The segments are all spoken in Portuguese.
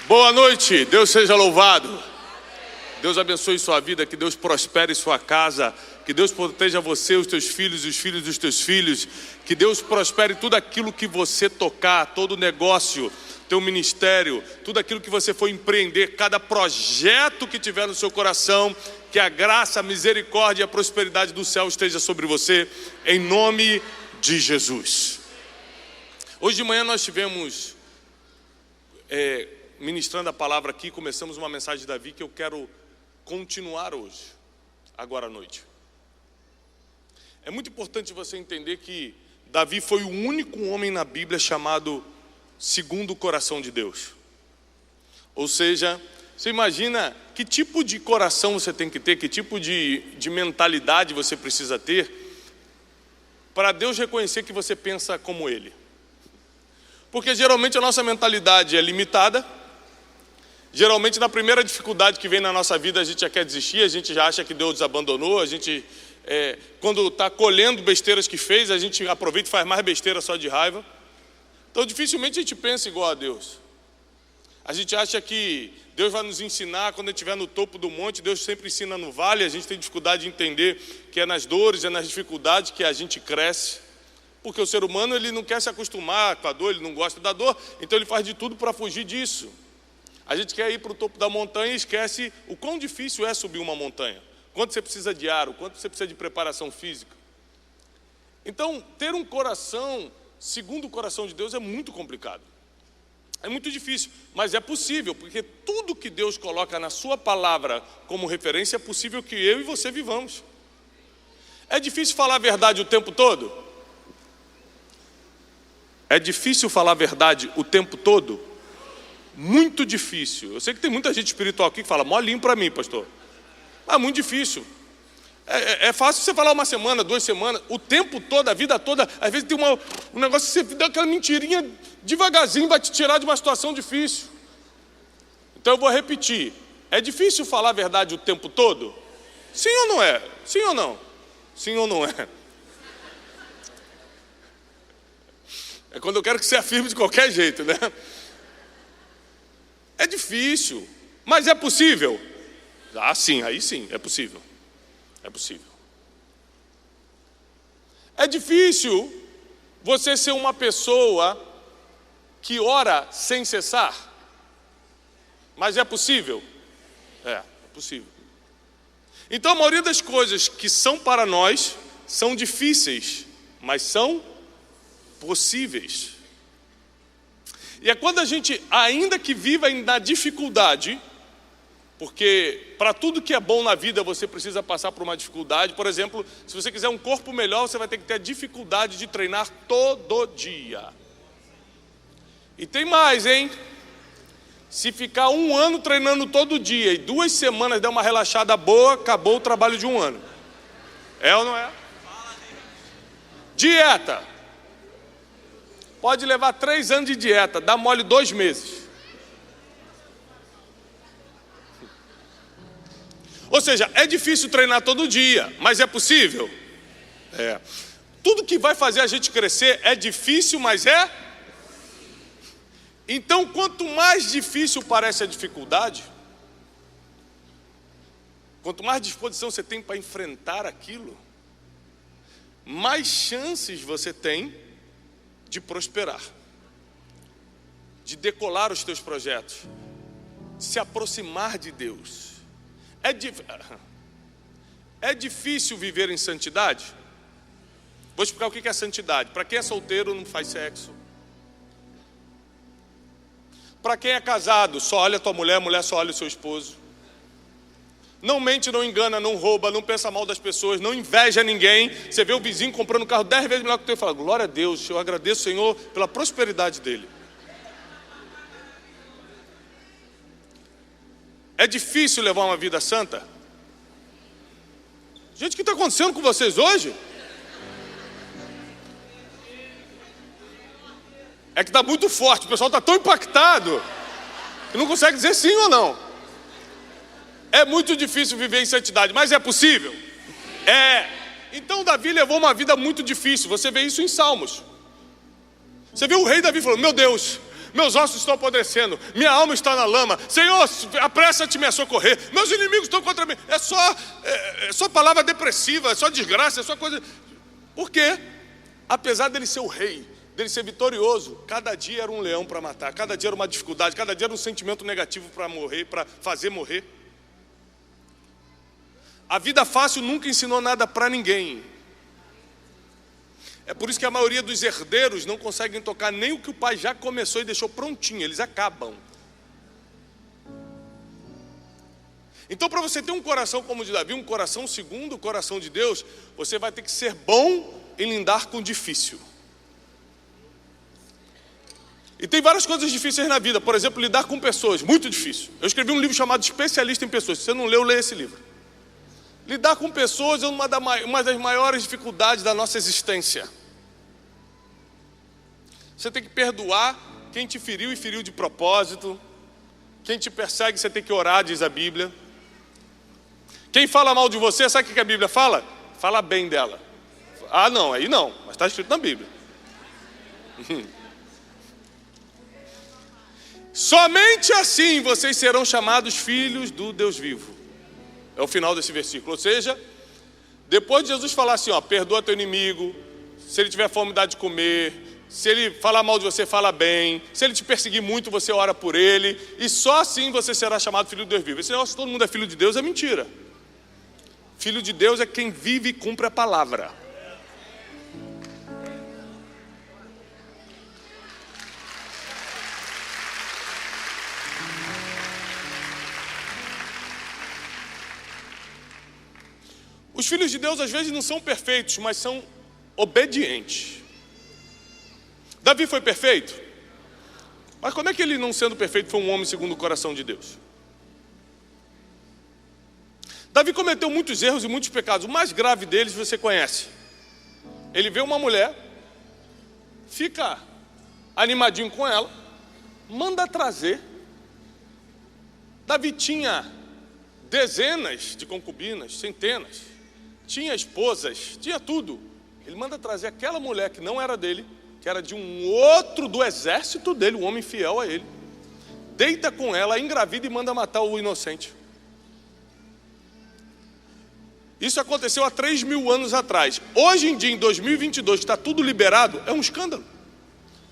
Boa noite, Deus seja louvado. Deus abençoe sua vida, que Deus prospere sua casa, que Deus proteja você, os teus filhos e os filhos dos teus filhos, que Deus prospere tudo aquilo que você tocar, todo negócio, teu ministério, tudo aquilo que você for empreender, cada projeto que tiver no seu coração, que a graça, a misericórdia e a prosperidade do céu esteja sobre você, em nome de Jesus. Hoje de manhã nós tivemos ministrando a palavra aqui, começamos uma mensagem de Davi que eu quero continuar hoje, agora à noite. É muito importante você entender que Davi foi o único homem na Bíblia chamado segundo o coração de Deus. Ou seja, você imagina que tipo de coração você tem que ter, que tipo de mentalidade você precisa ter para Deus reconhecer que você pensa como Ele. Porque geralmente a nossa mentalidade é limitada. Geralmente na primeira dificuldade que vem na nossa vida a gente já quer desistir, a gente já acha que Deus nos abandonou, a gente, quando está colhendo besteiras que fez, a gente aproveita e faz mais besteira só de raiva. Então dificilmente a gente pensa igual a Deus. A gente acha que Deus vai nos ensinar quando a gente estiver no topo do monte. Deus sempre ensina no vale, a gente tem dificuldade de entender que é nas dores, é nas dificuldades que a gente cresce. Porque o ser humano ele não quer se acostumar com a dor, ele não gosta da dor, então ele faz de tudo para fugir disso. A gente quer ir para o topo da montanha e esquece o quão difícil é subir uma montanha. Quanto você precisa de ar, quanto você precisa de preparação física. Então, ter um coração segundo o coração de Deus é muito complicado. É muito difícil, mas é possível, porque tudo que Deus coloca na sua palavra como referência é possível que eu e você vivamos. É difícil falar a verdade o tempo todo? É difícil falar a verdade o tempo todo? Muito difícil. Eu sei que tem muita gente espiritual aqui que fala, molinho para mim, pastor. Ah, muito difícil. É fácil você falar uma semana, 2 semanas, o tempo todo, a vida toda. Às vezes tem um negócio que você dá aquela mentirinha devagarzinho, vai te tirar de uma situação difícil. Então eu vou repetir. É difícil falar a verdade o tempo todo? Sim ou não é? Sim ou não? Sim ou não é? É quando eu quero que você afirme de qualquer jeito, né? É difícil, mas é possível? Ah, sim, aí sim, é possível. É possível. É difícil você ser uma pessoa que ora sem cessar, mas é possível? É possível. Então a maioria das coisas que são para nós são difíceis, mas são possíveis. E é quando a gente, ainda que viva na dificuldade, porque para tudo que é bom na vida você precisa passar por uma dificuldade. Por exemplo, se você quiser um corpo melhor, você vai ter que ter a dificuldade de treinar todo dia. E tem mais, hein? Se ficar 1 ano treinando todo dia e 2 semanas der uma relaxada boa, acabou o trabalho de 1 ano. É ou não é? Dieta. Pode levar 3 anos de dieta, dá mole 2 meses. Ou seja, é difícil treinar todo dia, mas é possível? É. Tudo que vai fazer a gente crescer é difícil, mas é? Então, quanto mais difícil parece a dificuldade, quanto mais disposição você tem para enfrentar aquilo, mais chances você tem de prosperar, de decolar os teus projetos, de se aproximar de Deus. É difícil viver em santidade? Vou explicar o que é santidade. Para quem é solteiro não faz sexo. Para quem é casado, só olha a tua mulher, a mulher só olha o seu esposo. Não mente, não engana, não rouba, não pensa mal das pessoas, não inveja ninguém. Você vê o vizinho comprando um carro 10 vezes melhor que o teu e fala, glória a Deus, eu agradeço, Senhor, pela prosperidade dele. É difícil levar uma vida santa? Gente, o que está acontecendo com vocês hoje? É que está muito forte, o pessoal está tão impactado que não consegue dizer sim ou não. É muito difícil viver em santidade, mas é possível? É. Então Davi levou uma vida muito difícil. Você vê isso em Salmos. Você vê o rei Davi falando, meu Deus, meus ossos estão apodrecendo, minha alma está na lama. Senhor, apressa-te me a socorrer, meus inimigos estão contra mim. É só palavra depressiva, é só desgraça, é só coisa. Por quê? Apesar dele ser o rei, dele ser vitorioso, cada dia era um leão para matar, cada dia era uma dificuldade, cada dia era um sentimento negativo para morrer, para fazer morrer. A vida fácil nunca ensinou nada para ninguém. É por isso que a maioria dos herdeiros não conseguem tocar nem o que o pai já começou e deixou prontinho, eles acabam. Então, para você ter um coração como o de Davi, um coração segundo o coração de Deus, você vai ter que ser bom em lidar com o difícil. E tem várias coisas difíceis na vida, por exemplo, lidar com pessoas, muito difícil. Eu escrevi um livro chamado Especialista em Pessoas, se você não leu, leia esse livro. Lidar com pessoas é uma das maiores dificuldades da nossa existência. Você tem que perdoar quem te feriu e feriu de propósito. Quem te persegue, você tem que orar, diz a Bíblia. Quem fala mal de você, sabe o que a Bíblia fala? Fala bem dela. Ah, não, aí não, mas está escrito na Bíblia. Somente assim vocês serão chamados filhos do Deus vivo. É o final desse versículo. Ou seja, depois de Jesus falar assim, ó, perdoa teu inimigo, se ele tiver fome, dá de comer, se ele falar mal de você, fala bem, se ele te perseguir muito, você ora por ele, e só assim você será chamado filho de Deus vivo. Esse negócio, todo mundo é filho de Deus, é mentira. Filho de Deus é quem vive e cumpre a palavra. Os filhos de Deus às vezes não são perfeitos, mas são obedientes. Davi foi perfeito? Mas como é que ele, não sendo perfeito, foi um homem segundo o coração de Deus? Davi cometeu muitos erros e muitos pecados. O mais grave deles você conhece. Ele vê uma mulher, fica animadinho com ela, manda trazer. Davi tinha dezenas de concubinas, centenas. Tinha esposas, tinha tudo. Ele manda trazer aquela mulher que não era dele, que era de um outro do exército dele, um homem fiel a ele. Deita com ela, engravida e manda matar o inocente. Isso aconteceu há 3.000 anos atrás. Hoje em dia, em 2022, que está tudo liberado, é um escândalo.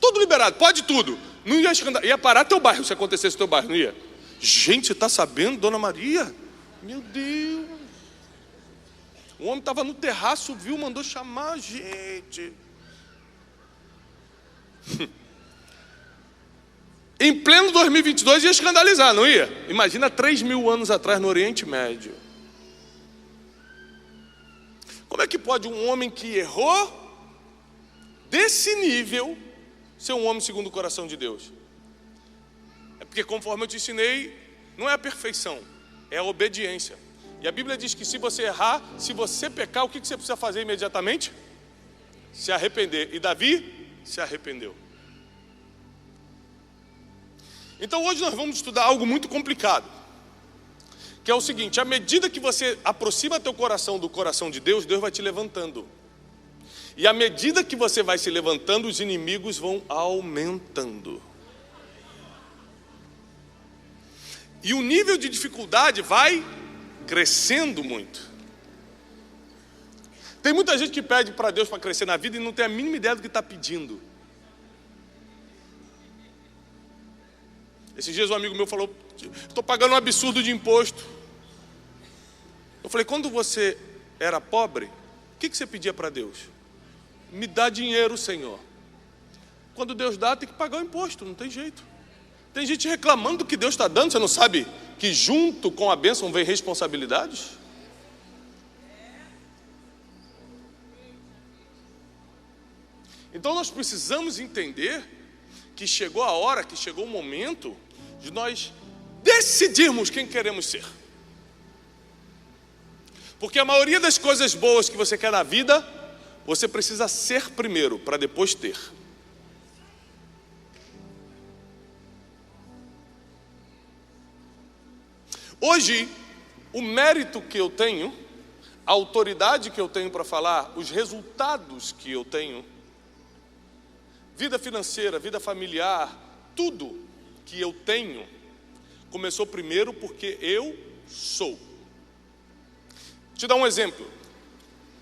Tudo liberado, pode tudo. Não ia escândalo, ia parar teu bairro se acontecesse teu bairro, não ia? Gente, você está sabendo, Dona Maria? Meu Deus. O homem estava no terraço, viu, mandou chamar a gente. Em pleno 2022 ia escandalizar, não ia? Imagina 3.000 anos atrás no Oriente Médio. Como é que pode um homem que errou desse nível ser um homem segundo o coração de Deus? É porque, conforme eu te ensinei, não é a perfeição, é a obediência. E a Bíblia diz que se você errar, se você pecar, o que você precisa fazer imediatamente? Se arrepender. E Davi se arrependeu. Então hoje nós vamos estudar algo muito complicado, que é o seguinte: à medida que você aproxima teu coração do coração de Deus, Deus vai te levantando. E à medida que você vai se levantando, os inimigos vão aumentando. E o nível de dificuldade vai crescendo muito. Tem muita gente que pede para Deus para crescer na vida e não tem a mínima ideia do que está pedindo. Esses dias um amigo meu falou: estou pagando um absurdo de imposto. Eu falei: quando você era pobre, o que você pedia para Deus? Me dá dinheiro, Senhor. Quando Deus dá, tem que pagar o imposto, não tem jeito. Tem gente reclamando do que Deus está dando. Você não sabe que junto com a bênção vem responsabilidades? Então nós precisamos entender que chegou a hora, que chegou o momento de nós decidirmos quem queremos ser. Porque a maioria das coisas boas que você quer na vida, você precisa ser primeiro, para depois ter. Hoje, o mérito que eu tenho, a autoridade que eu tenho para falar, os resultados que eu tenho, vida financeira, vida familiar, Tudo que eu tenho começou primeiro porque eu sou. Vou te dar um exemplo.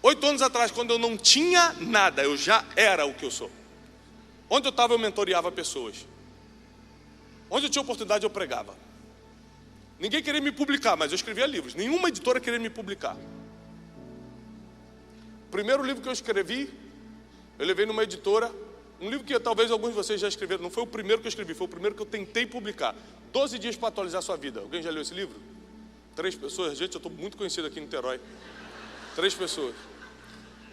8 anos atrás, quando eu não tinha nada, eu já era o que eu sou. Onde eu estava, eu mentoreava pessoas. Onde eu tinha oportunidade, eu pregava. Ninguém queria me publicar, mas eu escrevia livros. Nenhuma editora queria me publicar. O primeiro livro que eu escrevi, eu levei numa editora. Um livro que talvez alguns de vocês já escreveram. Não foi o primeiro que eu escrevi, foi o primeiro que eu tentei publicar. 12 dias para atualizar sua vida. Alguém já leu esse livro? 3 pessoas. Gente, eu estou muito conhecido aqui em Niterói. 3 pessoas.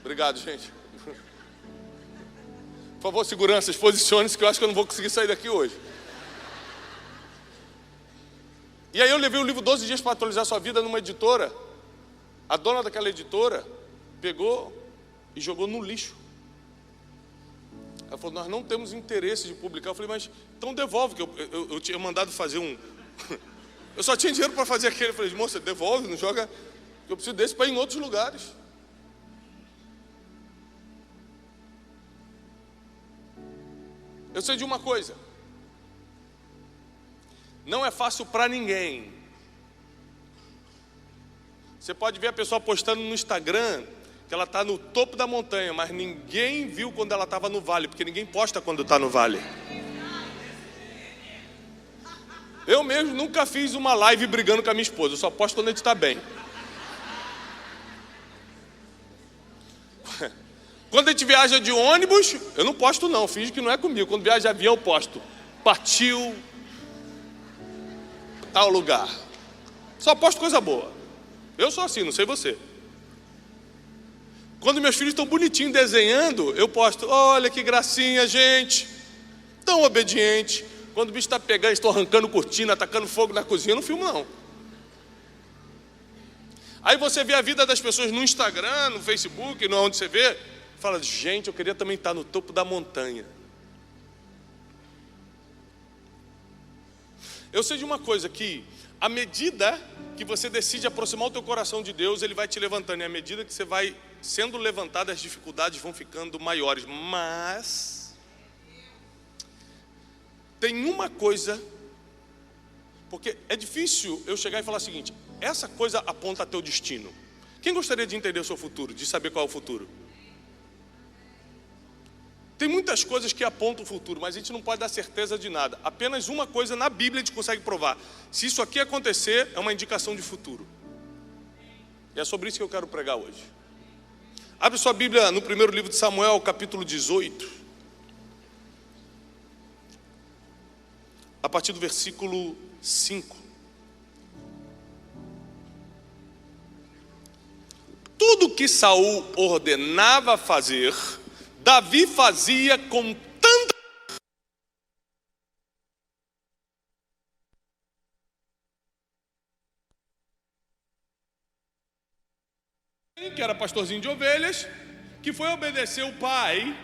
Obrigado, gente. Por favor, seguranças, posicione-se, que eu acho que eu não vou conseguir sair daqui hoje. E aí eu levei o livro 12 dias para atualizar sua vida numa editora. A dona daquela editora pegou e jogou no lixo. Ela falou, nós não temos interesse de publicar. Eu falei, mas então devolve, que eu tinha mandado fazer um... Eu só tinha dinheiro para fazer aquele. Eu falei, moça, devolve, não joga... Eu preciso desse para ir em outros lugares. Eu sei de uma coisa. Não é fácil para ninguém. Você pode ver a pessoa postando no Instagram que ela está no topo da montanha, mas ninguém viu quando ela estava no vale, porque ninguém posta quando está no vale. Eu mesmo nunca fiz uma live brigando com a minha esposa, eu só posto quando a gente está bem. Quando a gente viaja de ônibus, eu não posto não, finge que não é comigo. Quando viaja de avião, eu posto. Partiu tal lugar. Só posto coisa boa. Eu sou assim, não sei você. Quando meus filhos estão bonitinhos desenhando, eu posto, olha que gracinha, gente. Tão obediente. Quando o bicho está pegando, estou arrancando cortina, atacando fogo na cozinha, eu não filmo não. Aí você vê a vida das pessoas no Instagram, no Facebook, no onde você vê, fala, gente, eu queria também estar no topo da montanha. Eu sei de uma coisa, que à medida que você decide aproximar o teu coração de Deus, Ele vai te levantando. E à medida que você vai sendo levantado, as dificuldades vão ficando maiores. Mas tem uma coisa, porque é difícil eu chegar e falar o seguinte, essa coisa aponta teu destino. Quem gostaria de entender o seu futuro, de saber qual é o futuro? Tem muitas coisas que apontam o futuro, mas a gente não pode dar certeza de nada. Apenas uma coisa na Bíblia a gente consegue provar. Se isso aqui acontecer, é uma indicação de futuro. E é sobre isso que eu quero pregar hoje. Abre sua Bíblia no primeiro livro de Samuel, capítulo 18. A partir do versículo 5. Tudo que Saul ordenava fazer, Davi fazia com tanta... que era pastorzinho de ovelhas, que foi obedecer o pai,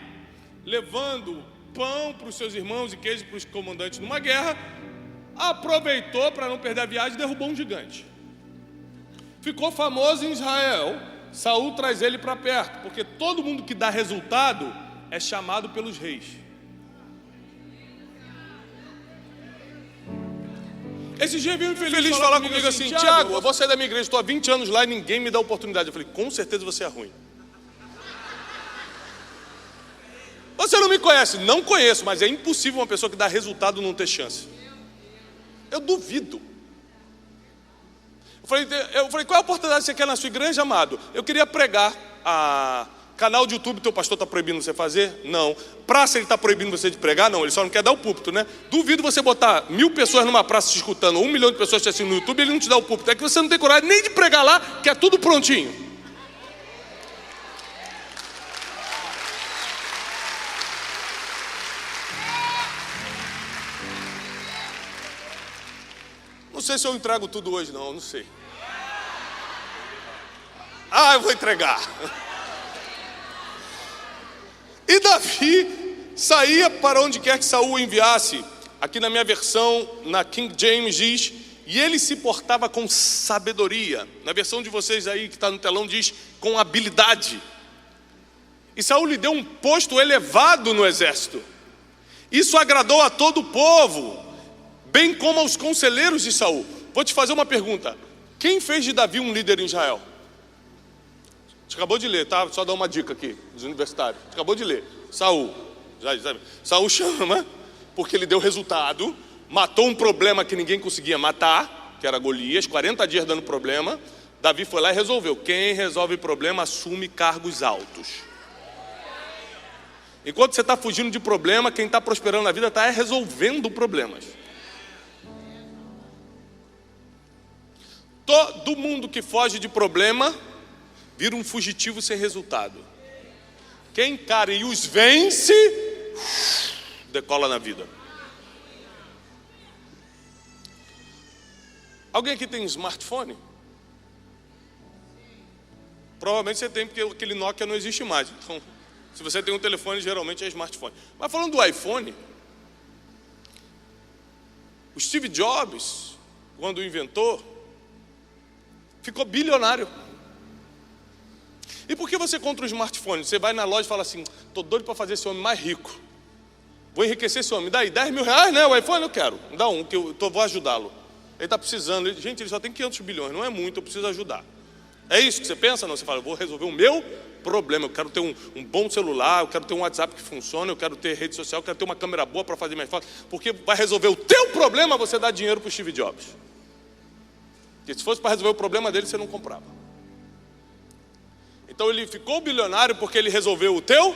levando pão para os seus irmãos e queijo para os comandantes numa guerra, aproveitou para não perder a viagem e derrubou um gigante. Ficou famoso em Israel. Saul traz ele para perto, porque todo mundo que dá resultado é chamado pelos reis. Esse dia veio infeliz falar comigo assim, Tiago, eu vou sair da minha igreja, estou há 20 anos lá e ninguém me dá oportunidade. Eu falei, com certeza você é ruim. Você não me conhece? Não conheço, mas é impossível uma pessoa que dá resultado não ter chance. Eu duvido. Eu falei, qual é a oportunidade que você quer na sua igreja, amado? Eu queria pregar. Canal de YouTube, teu pastor está proibindo você fazer? Não. Praça, ele está proibindo você de pregar? Não, ele só não quer dar o púlpito, né? Duvido você botar 1000 pessoas numa praça te escutando, 1 milhão de pessoas te assistindo no YouTube, ele não te dá o púlpito. É que você não tem coragem nem de pregar lá, que é tudo prontinho. Não sei se eu entrego tudo hoje, não sei. Eu vou entregar. E Davi saía para onde quer que Saul o enviasse. Aqui na minha versão, na King James diz, e ele se portava com sabedoria. Na versão de vocês aí que está no telão diz, com habilidade. E Saul lhe deu um posto elevado no exército. Isso agradou a todo o povo, bem como aos conselheiros de Saul. Vou te fazer uma pergunta. Quem fez de Davi um líder em Israel? A gente acabou de ler, tá? Só dar uma dica aqui, dos universitários. A gente acabou de ler. Saul. Saul chama, porque ele deu resultado, matou um problema que ninguém conseguia matar, que era Golias, 40 dias dando problema. Davi foi lá e resolveu. Quem resolve problema assume cargos altos. Enquanto você está fugindo de problema, quem está prosperando na vida está resolvendo problemas. Todo mundo que foge de problema vira um fugitivo sem resultado. Quem encara e os vence, decola na vida. Alguém aqui tem smartphone? Provavelmente você tem, porque aquele Nokia não existe mais. Então, se você tem um telefone, geralmente é smartphone. Mas falando do iPhone, o Steve Jobs, quando o inventou, ficou bilionário. E por que você compra um smartphone? Você vai na loja e fala assim: estou doido para fazer esse homem mais rico. Vou enriquecer esse homem. Me dá aí 10 mil reais, né? O iPhone eu quero. Me dá um, que eu vou ajudá-lo. Ele está precisando. Gente, ele só tem 500 bilhões. Não é muito, eu preciso ajudar. É isso que você pensa? Não, você fala: eu vou resolver o meu problema. Eu quero ter um bom celular, eu quero ter um WhatsApp que funcione, eu quero ter rede social, eu quero ter uma câmera boa para fazer mais fotos. Porque vai resolver o teu problema, você dá dinheiro para o Steve Jobs. Porque se fosse para resolver o problema dele, você não comprava. Então ele ficou bilionário porque ele resolveu o teu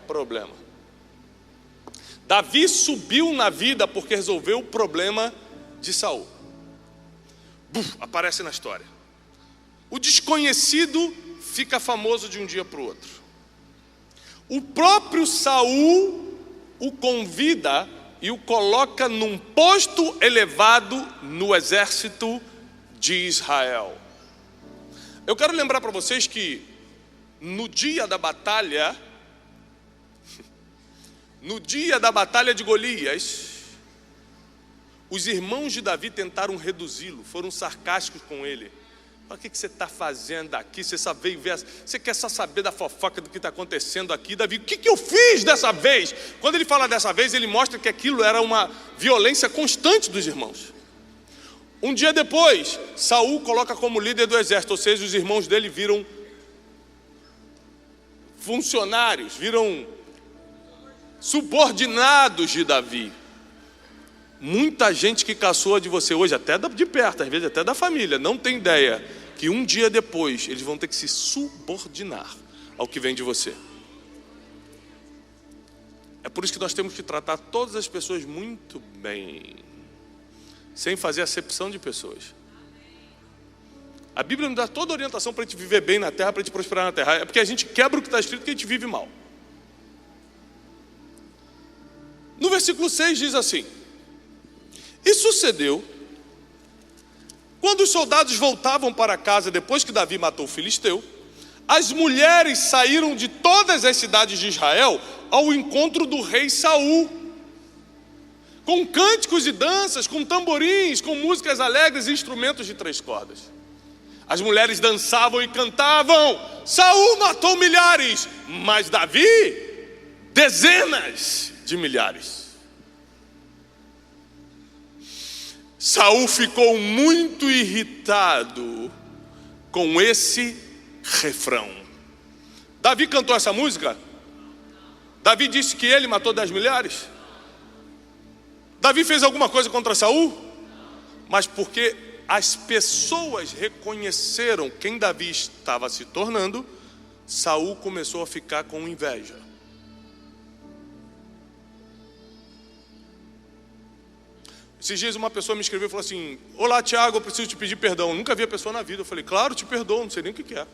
problema. Davi subiu na vida porque resolveu o problema de Saul. Aparece na história. O desconhecido fica famoso de um dia para o outro. O próprio Saul o convida e o coloca num posto elevado no exército de Israel. Eu quero lembrar para vocês que no dia da batalha de Golias, os irmãos de Davi tentaram reduzi-lo, foram sarcásticos com ele. O que você está fazendo aqui? Você só veio ver, você quer só saber da fofoca do que está acontecendo aqui, Davi? O que eu fiz dessa vez? Quando ele fala dessa vez, ele mostra que aquilo era uma violência constante dos irmãos. Um dia depois, Saul coloca como líder do exército, ou seja, os irmãos dele viram funcionários, viram subordinados de Davi. Muita gente que caçoa de você hoje, até de perto, às vezes até da família, não tem ideia que um dia depois eles vão ter que se subordinar ao que vem de você. É por isso que nós temos que tratar todas as pessoas muito bem, sem fazer acepção de pessoas. A Bíblia nos dá toda a orientação para a gente viver bem na terra, para a gente prosperar na terra. É porque a gente quebra o que está escrito, que a gente vive mal. No versículo 6 diz assim: e sucedeu, quando os soldados voltavam para casa depois que Davi matou o filisteu, as mulheres saíram de todas as cidades de Israel ao encontro do rei Saul, com cânticos e danças, com tamborins, com músicas alegres e instrumentos de 3 cordas. As mulheres dançavam e cantavam: Saul matou milhares, mas Davi dezenas de milhares. Saul ficou muito irritado com esse refrão. Davi cantou essa música? Davi disse que ele matou 10 milhares? Davi fez alguma coisa contra Saul? Mas porque as pessoas reconheceram quem Davi estava se tornando, Saul começou a ficar com inveja. Esses dias uma pessoa me escreveu e falou assim: olá Tiago, eu preciso te pedir perdão. Eu nunca vi a pessoa na vida. Eu falei: claro, te perdoo, não sei nem o que é.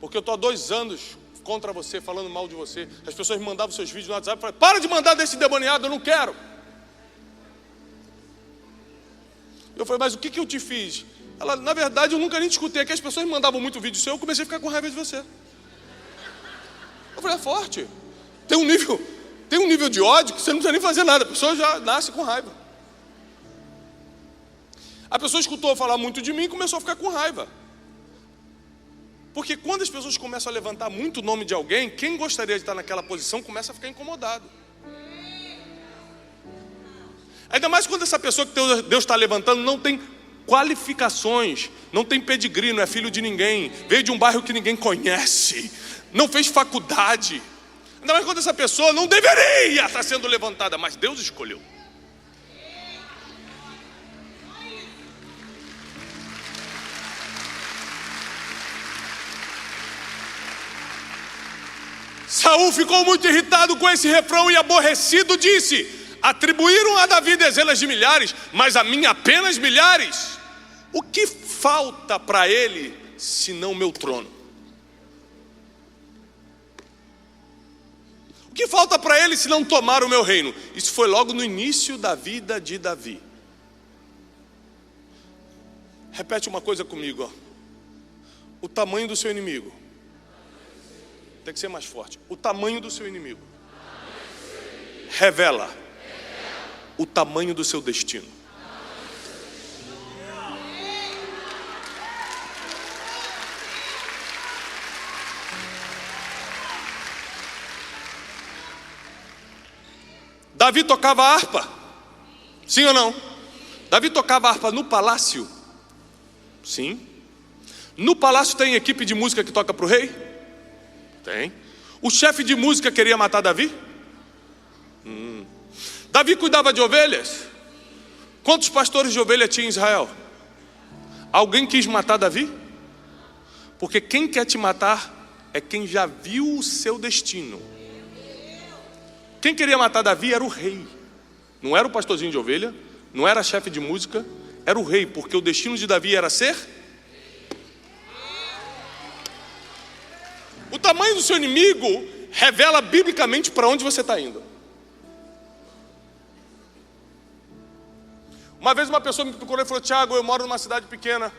Porque eu estou há 2 anos contra você, falando mal de você. As pessoas me mandavam seus vídeos no WhatsApp e falavam: para de mandar desse demoniado, eu não quero. Eu falei: mas o que eu te fiz? Ela: na verdade eu nunca nem te escutei, é que as pessoas me mandavam muito vídeo seu, eu comecei a ficar com raiva de você. Eu falei: é forte. Tem um nível de ódio que você não precisa nem fazer nada, a pessoa já nasce com raiva. A pessoa escutou eu falar muito de mim e começou a ficar com raiva. Porque quando as pessoas começam a levantar muito o nome de alguém, quem gostaria de estar naquela posição começa a ficar incomodado. Ainda mais quando essa pessoa que Deus está levantando não tem qualificações, não tem pedigree, não é filho de ninguém, veio de um bairro que ninguém conhece, não fez faculdade. Ainda mais quando essa pessoa não deveria estar sendo levantada, mas Deus escolheu. Saul ficou muito irritado com esse refrão e aborrecido disse: atribuíram a Davi dezenas de milhares, mas a mim apenas milhares. O que falta para ele, senão meu trono? O que falta para ele, se não tomar o meu reino? Isso foi logo no início da vida de Davi. Repete uma coisa comigo, ó. O tamanho do seu inimigo. Tem que ser mais forte. O tamanho do seu inimigo revela o tamanho do seu destino. Davi tocava harpa? Sim ou não? Davi tocava harpa no palácio? Sim. No palácio tem equipe de música que toca para o rei? Tem. O chefe de música queria matar Davi? Davi cuidava de ovelhas? Quantos pastores de ovelha tinha em Israel? Alguém quis matar Davi? Porque quem quer te matar é quem já viu o seu destino. Quem queria matar Davi era o rei. Não era o pastorzinho de ovelha, não era chefe de música, era o rei, porque o destino de Davi era ser. O tamanho do seu inimigo revela biblicamente para onde você está indo. Uma vez uma pessoa me procurou e falou: Tiago, eu moro numa cidade pequena,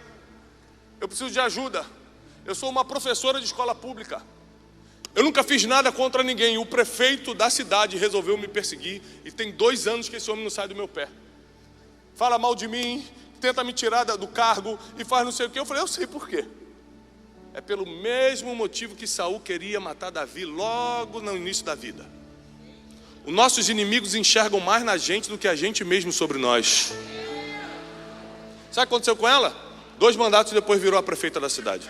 eu preciso de ajuda, eu sou uma professora de escola pública, eu nunca fiz nada contra ninguém, o prefeito da cidade resolveu me perseguir, e tem 2 anos que esse homem não sai do meu pé, fala mal de mim, tenta me tirar do cargo, e faz não sei o que. Eu falei: eu sei por quê. É pelo mesmo motivo que Saul queria matar Davi logo no início da vida. Os nossos inimigos enxergam mais na gente do que a gente mesmo sobre nós. Sabe o que aconteceu com ela? 2 mandatos depois virou a prefeita da cidade.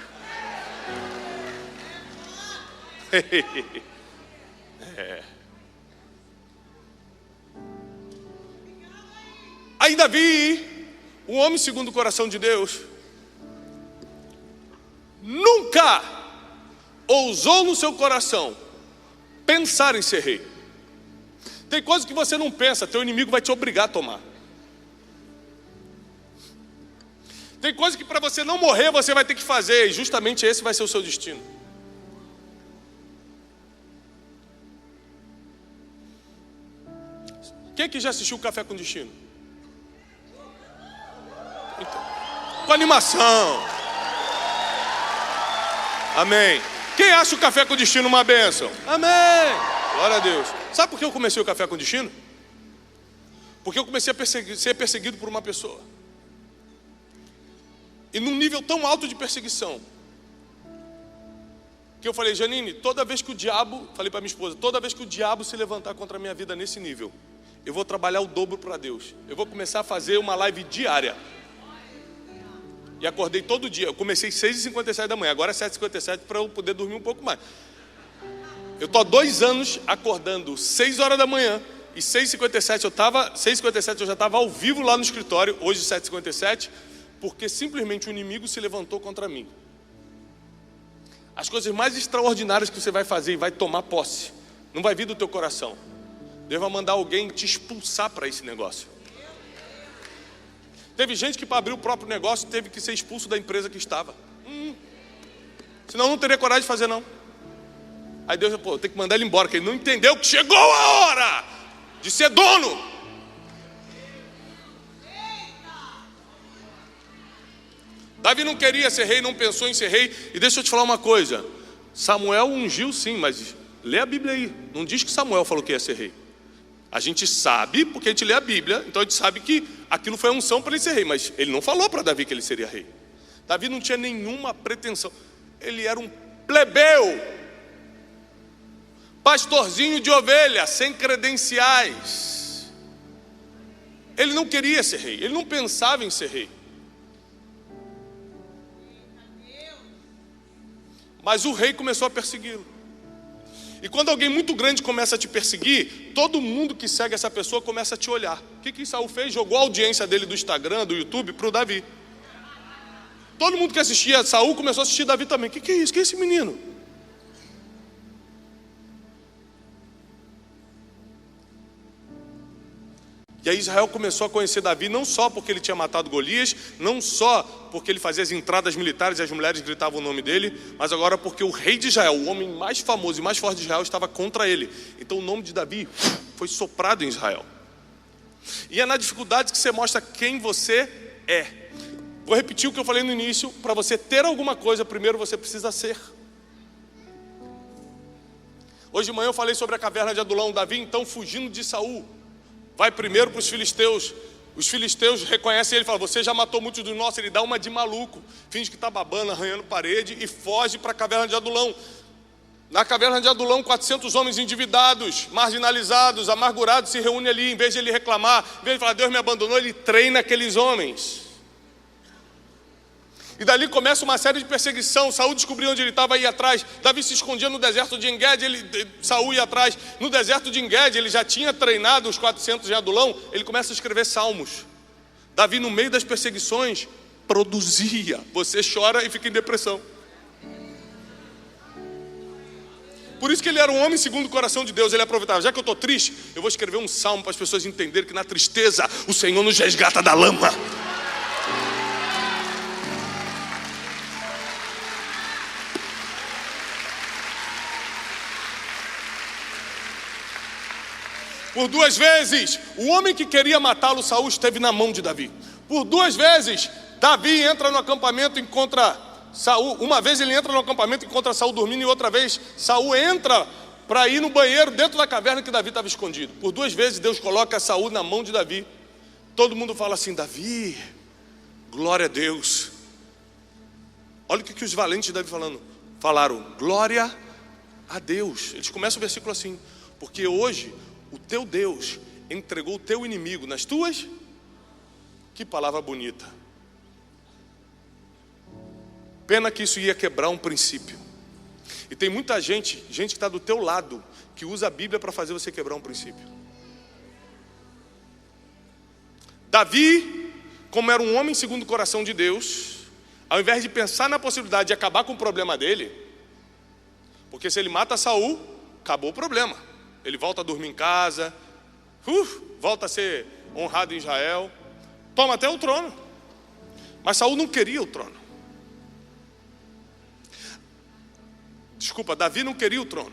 Aí Davi, o homem segundo o coração de Deus, nunca ousou no seu coração pensar em ser rei. Tem coisas que você não pensa, teu inimigo vai te obrigar a tomar. Tem coisas que para você não morrer você vai ter que fazer, e justamente esse vai ser o seu destino. Quem aqui já assistiu Café com Destino? Então, com animação. Amém. Quem acha o Café com Destino uma bênção? Amém. Glória a Deus. Sabe por que eu comecei o Café com Destino? Porque eu comecei a ser perseguido por uma pessoa. E num nível tão alto de perseguição, que eu falei: Janine, toda vez que o diabo, falei para minha esposa, toda vez que o diabo se levantar contra a minha vida nesse nível, eu vou trabalhar o dobro para Deus. Eu vou começar a fazer uma live diária. E acordei todo dia. Eu comecei às 6h57 da manhã, agora é 7h57 para eu poder dormir um pouco mais. Eu estou há 2 anos acordando 6 horas da manhã e 6h57 eu já estava ao vivo lá no escritório, hoje 7h57, porque simplesmente o inimigo se levantou contra mim. As coisas mais extraordinárias que você vai fazer e vai tomar posse, não vai vir do teu coração. Deus vai mandar alguém te expulsar para esse negócio. Teve gente que para abrir o próprio negócio teve que ser expulso da empresa que estava. Senão não teria coragem de fazer não. Aí Deus, tem que mandar ele embora, porque ele não entendeu que chegou a hora de ser dono. Davi não queria ser rei, não pensou em ser rei. E deixa eu te falar uma coisa, Samuel ungiu sim, mas lê a Bíblia aí. Não diz que Samuel falou que ia ser rei. A gente sabe, porque a gente lê a Bíblia, então a gente sabe que aquilo foi a unção para ele ser rei. Mas ele não falou para Davi que ele seria rei. Davi não tinha nenhuma pretensão. Ele era um plebeu, pastorzinho de ovelha, sem credenciais. Ele não queria ser rei, ele não pensava em ser rei. Mas o rei começou a persegui-lo. E quando alguém muito grande começa a te perseguir, todo mundo que segue essa pessoa começa a te olhar. O que Saul fez? Jogou a audiência dele do Instagram, do YouTube, para o Davi. Todo mundo que assistia a Saul começou a assistir Davi também. O que é isso? Que é esse menino? E aí Israel começou a conhecer Davi não só porque ele tinha matado Golias, não só porque ele fazia as entradas militares e as mulheres gritavam o nome dele, mas agora porque o rei de Israel, o homem mais famoso e mais forte de Israel, estava contra ele. Então o nome de Davi foi soprado em Israel. E é na dificuldade que você mostra quem você é. Vou repetir o que eu falei no início: para você ter alguma coisa, primeiro você precisa ser. Hoje de manhã eu falei sobre a caverna de Adulão. Davi então fugindo de Saul vai primeiro para os filisteus. Os filisteus reconhecem ele e falam: você já matou muitos dos nossos. Ele dá uma de maluco, finge que está babando, arranhando parede e foge para a caverna de Adulão. Na caverna de Adulão, 400 homens endividados, marginalizados, amargurados se reúnem ali. Em vez de ele reclamar, em vez de falar Deus me abandonou, ele treina aqueles homens. E dali começa uma série de perseguição. Saul descobriu onde ele estava, ia atrás. Davi se escondia no deserto de Engedi, Saul ia atrás. No deserto de Engedi, ele já tinha treinado os 400 de Adulão. Ele começa a escrever salmos. Davi, no meio das perseguições, produzia. Você chora e fica em depressão. Por isso que ele era um homem segundo o coração de Deus. Ele aproveitava: já que eu estou triste, eu vou escrever um salmo para as pessoas entenderem que na tristeza o Senhor nos resgata da lama. Por 2 vezes, o homem que queria matá-lo, Saul, esteve na mão de Davi. Por 2 vezes, Davi entra no acampamento e encontra Saul. Uma vez ele entra no acampamento e encontra Saul dormindo, e outra vez Saul entra para ir no banheiro dentro da caverna que Davi estava escondido. Por 2 vezes Deus coloca Saul na mão de Davi. Todo mundo fala assim: Davi, glória a Deus. Olha o que os valentes de Davi falaram: glória a Deus. Eles começam o versículo assim: porque hoje o teu Deus entregou o teu inimigo nas tuas. Que palavra bonita. Pena que isso ia quebrar um princípio. E tem muita gente que está do teu lado, que usa a Bíblia para fazer você quebrar um princípio. Davi, como era um homem segundo o coração de Deus, ao invés de pensar na possibilidade de acabar com o problema dele, porque se ele mata Saul, acabou o problema. Ele volta a dormir em casa, volta a ser honrado em Israel, toma até o trono. Mas Saul não queria o trono. Desculpa, Davi não queria o trono.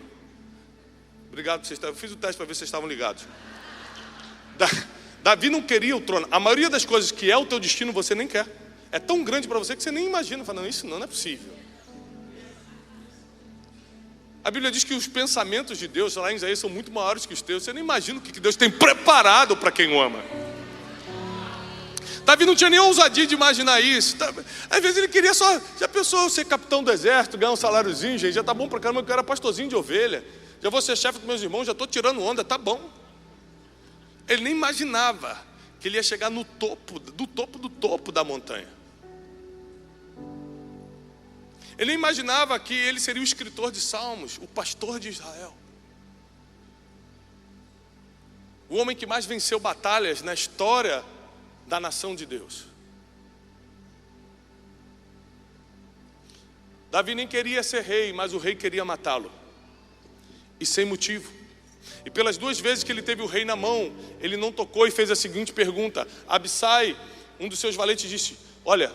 Obrigado por vocês. Eu fiz o teste para ver se vocês estavam ligados. Davi não queria o trono. A maioria das coisas que é o teu destino você nem quer. É tão grande para você que você nem imagina. Fala, não, isso não é possível. A Bíblia diz que os pensamentos de Deus lá em Isaías são muito maiores que os teus. Você nem imagina o que Deus tem preparado para quem o ama. Davi não tinha nem ousadia de imaginar isso. Às vezes ele queria só... Já pensou ser capitão do exército, ganhar um saláriozinho, gente? Já tá bom pra caramba, eu era pastorzinho de ovelha. Já vou ser chefe dos meus irmãos, já estou tirando onda, tá bom. Ele nem imaginava que ele ia chegar no topo, do topo da montanha. Ele nem imaginava que ele seria o escritor de salmos, o pastor de Israel. O homem que mais venceu batalhas na história da nação de Deus. Davi nem queria ser rei, mas o rei queria matá-lo. E sem motivo. E pelas 2 vezes que ele teve o rei na mão, ele não tocou e fez a seguinte pergunta. Abissai, um dos seus valentes, disse: olha,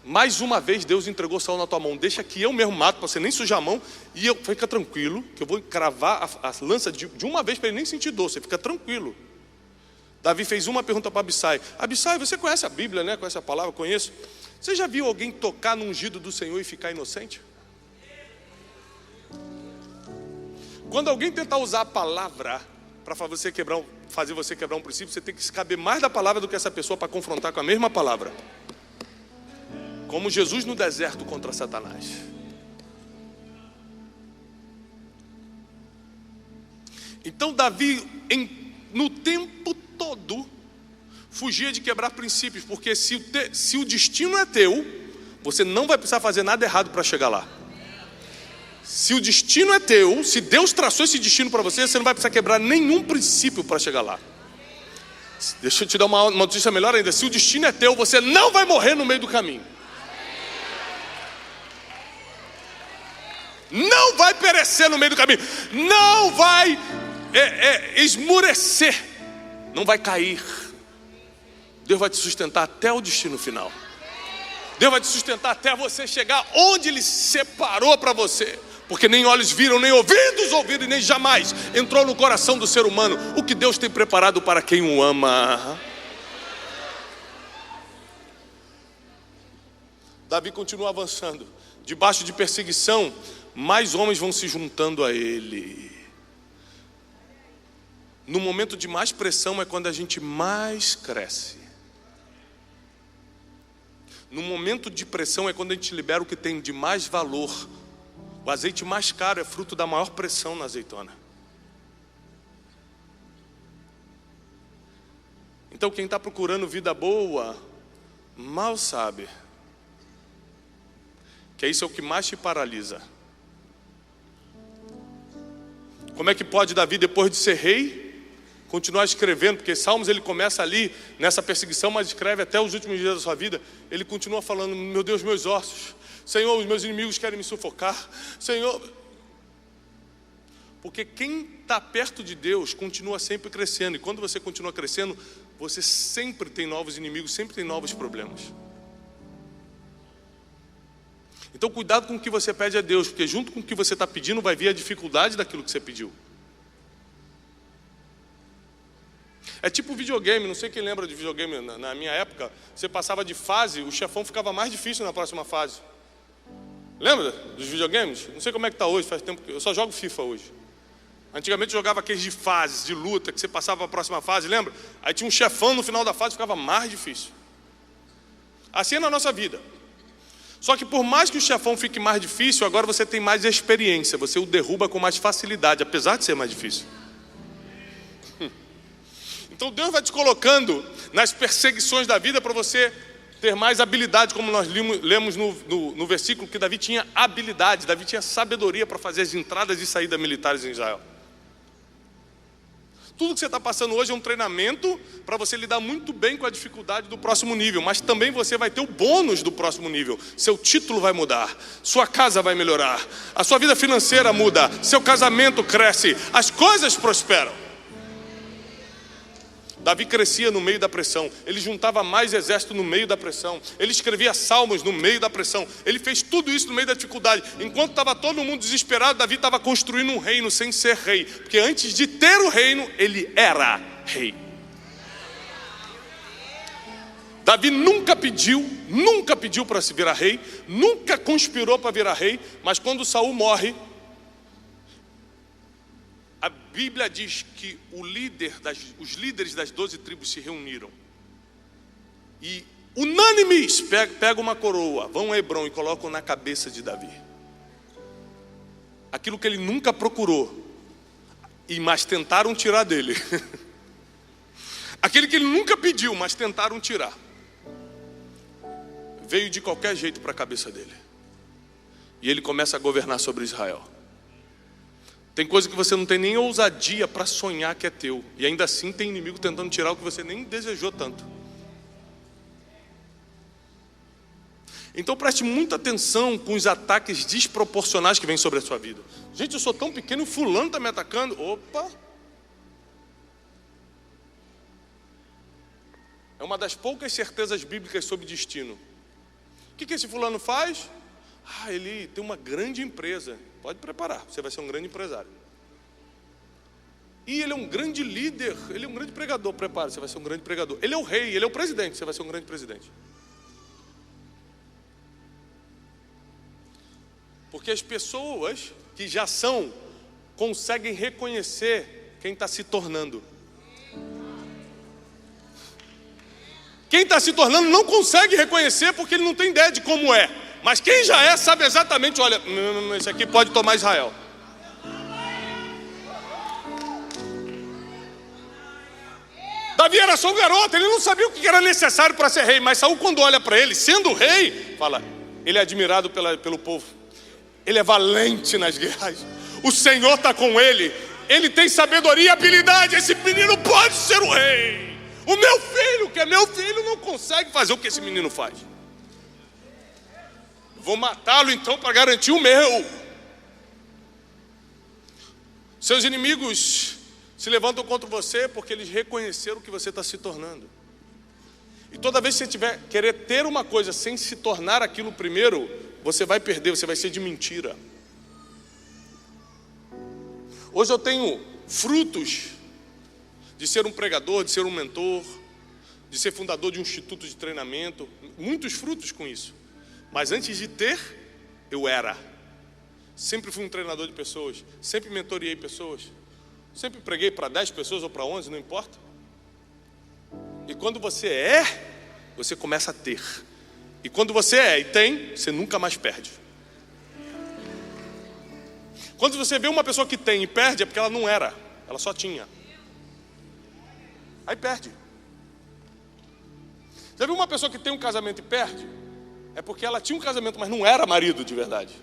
mais uma vez Deus entregou Saul na tua mão, deixa que eu mesmo mato, para você nem sujar a mão, e eu, fica tranquilo, que eu vou cravar a lança de uma vez para ele nem sentir dor, você fica tranquilo. Davi fez uma pergunta para Abissai. Abissai, você conhece a Bíblia, né? Conhece a palavra? Conheço. Você já viu alguém tocar no ungido do Senhor e ficar inocente? Quando alguém tentar usar a palavra para fazer você quebrar um princípio, você tem que se caber mais da palavra do que essa pessoa para confrontar com a mesma palavra. Como Jesus no deserto contra Satanás. Então Davi, no tempo todo, fugia de quebrar princípios, porque se o destino é teu, você não vai precisar fazer nada errado para chegar lá. Se o destino é teu, se Deus traçou esse destino para você, você não vai precisar quebrar nenhum princípio para chegar lá. Deixa eu te dar uma notícia melhor ainda. Se o destino é teu, você não vai morrer no meio do caminho. Não vai perecer no meio do caminho. Não vai esmurecer. Não vai cair. Deus vai te sustentar até o destino final. Deus vai te sustentar até você chegar onde Ele separou para você. Porque nem olhos viram, nem ouvidos ouviram, e nem jamais entrou no coração do ser humano o que Deus tem preparado para quem o ama. Davi continua avançando. Debaixo de perseguição, mais homens vão se juntando a ele. No momento de mais pressão é quando a gente mais cresce. No momento de pressão é quando a gente libera o que tem de mais valor. O azeite mais caro é fruto da maior pressão na azeitona. Então quem está procurando vida boa, mal sabe que isso é o que mais te paralisa. Como é que pode Davi, depois de ser rei, continuar escrevendo? Porque Salmos ele começa ali nessa perseguição, mas escreve até os últimos dias da sua vida. Ele continua falando: meu Deus, meus ossos, Senhor, os meus inimigos querem me sufocar, Senhor. Porque quem está perto de Deus continua sempre crescendo. E quando você continua crescendo, você sempre tem novos inimigos, sempre tem novos problemas. Então cuidado com o que você pede a Deus, porque junto com o que você está pedindo vai vir a dificuldade daquilo que você pediu. É tipo videogame, não sei quem lembra de videogame. Na minha época, você passava de fase, o chefão ficava mais difícil na próxima fase. Lembra dos videogames? Não sei como é que está hoje, faz tempo que eu só jogo FIFA hoje. Antigamente jogava aqueles de fases, de luta, que você passava para a próxima fase, lembra? Aí tinha um chefão no final da fase, ficava mais difícil. Assim é na nossa vida. Só que por mais que o chefão fique mais difícil, agora você tem mais experiência, você o derruba com mais facilidade, apesar de ser mais difícil. Então Deus vai te colocando nas perseguições da vida para você ter mais habilidade, como nós lemos no versículo, que Davi tinha habilidade, Davi tinha sabedoria para fazer as entradas e saídas militares em Israel. Tudo que você está passando hoje é um treinamento para você lidar muito bem com a dificuldade do próximo nível, mas também você vai ter o bônus do próximo nível. Seu título vai mudar, sua casa vai melhorar, a sua vida financeira muda, seu casamento cresce, as coisas prosperam. Davi crescia no meio da pressão, ele juntava mais exército no meio da pressão, ele escrevia salmos no meio da pressão, ele fez tudo isso no meio da dificuldade. Enquanto estava todo mundo desesperado, Davi estava construindo um reino sem ser rei, porque antes de ter o reino, ele era rei. Davi nunca pediu para se virar rei, nunca conspirou para virar rei, mas quando Saul morre, a Bíblia diz que os líderes das 12 tribos se reuniram e unânimes pegam uma coroa, vão a Hebrom e colocam na cabeça de Davi aquilo que ele nunca procurou, mas tentaram tirar dele. Aquele que ele nunca pediu, mas tentaram tirar, veio de qualquer jeito para a cabeça dele, e ele começa a governar sobre Israel. Tem coisa que você não tem nem ousadia para sonhar que é teu, e ainda assim tem inimigo tentando tirar o que você nem desejou tanto. Então preste muita atenção com os ataques desproporcionais que vêm sobre a sua vida. Gente, eu sou tão pequeno e fulano está me atacando. Opa! É uma das poucas certezas bíblicas sobre destino. O que esse fulano faz? Ele tem uma grande empresa. Pode preparar, você vai ser um grande empresário. E ele é um grande líder, ele é um grande pregador. Prepara, você vai ser um grande pregador. Ele é o rei, ele é o presidente, você vai ser um grande presidente. Porque as pessoas que já são, conseguem reconhecer quem está se tornando. Quem está se tornando não consegue reconhecer porque ele não tem ideia de como é. Mas quem já é sabe exatamente, olha, esse aqui pode tomar Israel. Davi era só um garoto, ele não sabia o que era necessário para ser rei. Mas Saul, quando olha para ele, sendo rei, fala, ele é admirado pelo povo. Ele é valente nas guerras. O Senhor está com ele. Ele tem sabedoria e habilidade. Esse menino pode ser o rei. O meu filho, que é meu filho, não consegue fazer o que esse menino faz. Vou matá-lo então para garantir o meu. Seus inimigos se levantam contra você porque eles reconheceram o que você está se tornando. E toda vez que você tiver querer ter uma coisa sem se tornar aquilo primeiro, você vai perder, você vai ser de mentira. Hoje eu tenho frutos de ser um pregador, de ser um mentor, de ser fundador de um instituto de treinamento, muitos frutos com isso. Mas antes de ter, eu era. Sempre fui um treinador de pessoas, sempre mentoreei pessoas, sempre preguei para 10 pessoas ou para 11, não importa. E quando você é, você começa a ter. E quando você é e tem, você nunca mais perde. Quando você vê uma pessoa que tem e perde, é porque ela não era, ela só tinha. Aí perde. Já viu uma pessoa que tem um casamento e perde? É porque ela tinha um casamento, mas não era marido de verdade.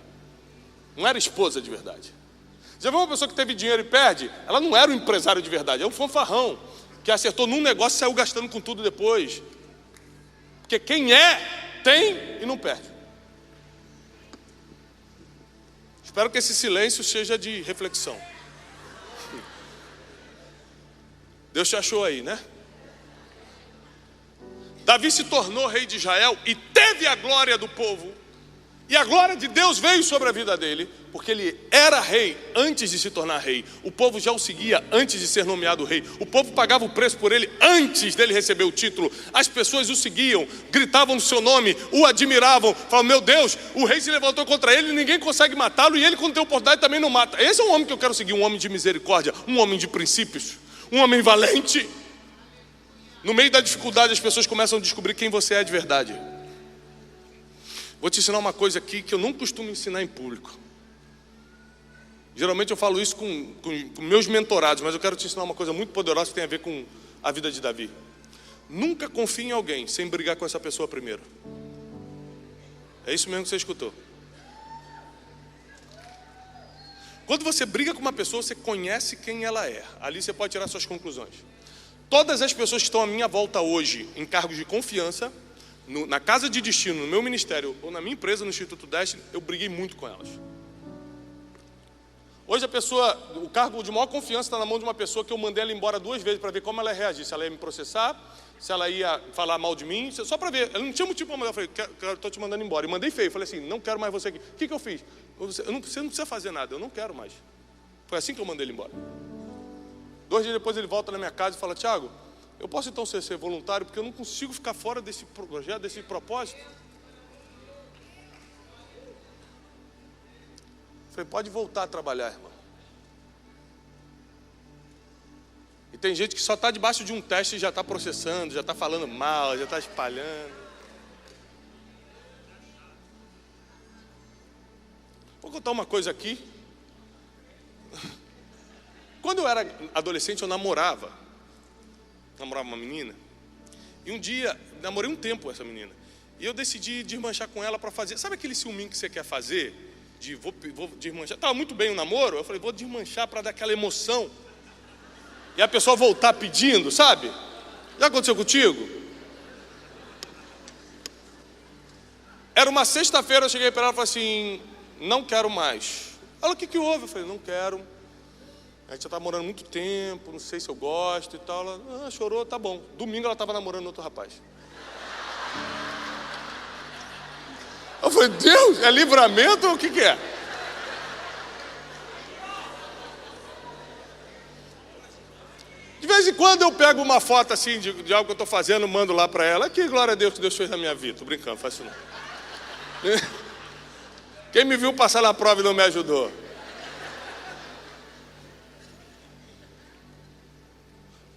Não era esposa de verdade. Já viu uma pessoa que teve dinheiro e perde? Ela não era um empresário de verdade, é um fanfarrão que acertou num negócio e saiu gastando com tudo depois. Porque quem é, tem e não perde. Espero que esse silêncio seja de reflexão. Deus te achou aí, né? Davi se tornou rei de Israel e teve a glória do povo. E a glória de Deus veio sobre a vida dele, porque ele era rei antes de se tornar rei. O povo já o seguia antes de ser nomeado rei. O povo pagava o preço por ele antes dele receber o título. As pessoas o seguiam, gritavam no seu nome, o admiravam. Falavam, meu Deus, o rei se levantou contra ele, ninguém consegue matá-lo. E ele, quando tem oportunidade, também não mata. Esse é um homem que eu quero seguir, um homem de misericórdia, um homem de princípios, um homem valente. No meio da dificuldade, as pessoas começam a descobrir quem você é de verdade. Vou te ensinar uma coisa aqui que eu não costumo ensinar em público. Geralmente eu falo isso com meus mentorados, mas eu quero te ensinar uma coisa muito poderosa que tem a ver com a vida de Davi. Nunca confie em alguém sem brigar com essa pessoa primeiro. É isso mesmo que você escutou. Quando você briga com uma pessoa, você conhece quem ela é. Ali você pode tirar suas conclusões. Todas as pessoas que estão à minha volta hoje, em cargos de confiança, na casa de destino, no meu ministério ou na minha empresa, no Instituto Destiny, eu briguei muito com elas. Hoje a pessoa, o cargo de maior confiança está na mão de uma pessoa que eu mandei ela embora 2 vezes para ver como ela ia reagir. Se ela ia me processar, se ela ia falar mal de mim, só para ver. Ela não tinha motivo para mandar. Eu falei, estou te mandando embora. E mandei feio. Eu falei assim, não quero mais você aqui. O que eu fiz? Você não precisa fazer nada, eu não quero mais. Foi assim que eu mandei ele embora. 2 dias depois ele volta na minha casa e fala, Thiago, eu posso então ser voluntário, porque eu não consigo ficar fora desse projeto, desse propósito. Eu falei, pode voltar a trabalhar, irmão. E tem gente que só está debaixo de um teste e já está processando, já está falando mal, já está espalhando. Vou contar uma coisa aqui. Quando eu era adolescente, eu namorava uma menina. E um dia, namorei um tempo essa menina. E eu decidi desmanchar com ela para fazer. Sabe aquele ciúminho que você quer fazer? Vou desmanchar. Estava muito bem o namoro. Eu falei, vou desmanchar para dar aquela emoção. E a pessoa voltar pedindo, sabe? Já aconteceu contigo? Era uma sexta-feira, eu cheguei para ela e falei assim, não quero mais. Ela, o que houve? Eu falei, não quero. A gente já está morando muito tempo, não sei se eu gosto e tal. Ela chorou, tá bom. Domingo ela estava namorando outro rapaz. Eu falei, Deus, é livramento ou o que é? De vez em quando eu pego uma foto assim de algo que eu estou fazendo, mando lá para ela. Que glória a Deus que Deus fez na minha vida. Tô brincando, não faço não. Quem me viu passar na prova e não me ajudou?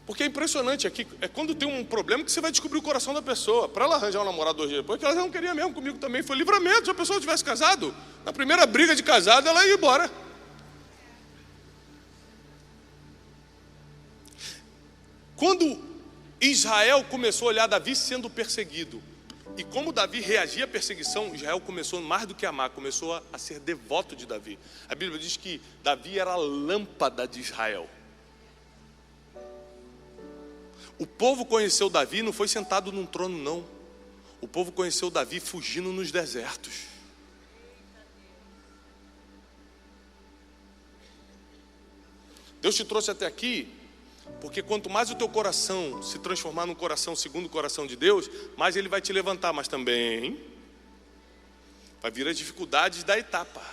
Porque é impressionante aqui, é quando tem um problema que você vai descobrir o coração da pessoa. Para ela arranjar um namorado 2 dias depois, que ela não queria mesmo comigo também, foi livramento. Se a pessoa tivesse casado, na primeira briga de casado, ela ia embora. Quando Israel começou a olhar Davi sendo perseguido. E como Davi reagia à perseguição, Israel começou mais do que a amar, começou a ser devoto de Davi. A Bíblia diz que Davi era a lâmpada de Israel. O povo conheceu Davi, não foi sentado num trono não. O povo conheceu Davi fugindo nos desertos. Deus te trouxe até aqui, porque quanto mais o teu coração se transformar num coração segundo o coração de Deus, mais Ele vai te levantar, mas também vai vir as dificuldades da etapa,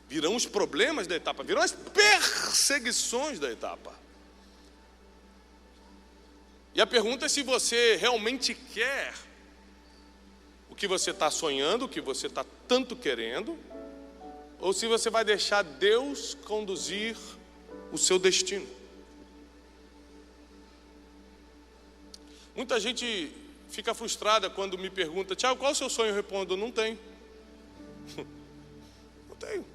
virão os problemas da etapa, virão as perseguições da etapa. E a pergunta é se você realmente quer o que você está sonhando, o que você está tanto querendo, ou se você vai deixar Deus conduzir o seu destino. Muita gente fica frustrada quando me pergunta: Tiago, qual é o seu sonho? Eu respondo: não tenho. Não tenho.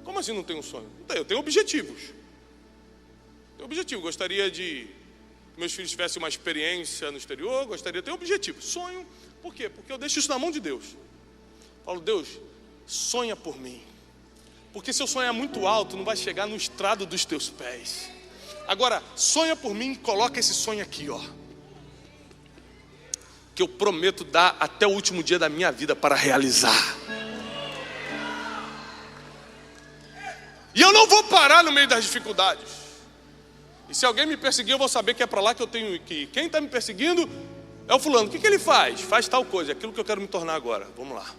Como assim não tenho um sonho? Não tenho, eu tenho objetivos. Tenho objetivo, gostaria de que meus filhos tivessem uma experiência no exterior, gostaria de ter um objetivo. Sonho, por quê? Porque eu deixo isso na mão de Deus. Falo: Deus, sonha por mim. Porque se eu sonhar muito alto, não vai chegar no estrado dos teus pés. Agora, sonha por mim e coloca esse sonho aqui, ó, que eu prometo dar até o último dia da minha vida para realizar. E eu não vou parar no meio das dificuldades. E se alguém me perseguir, eu vou saber que é para lá que eu tenho que ir. Quem está me perseguindo é o fulano. O que ele faz? Faz tal coisa, aquilo que eu quero me tornar agora. Vamos lá.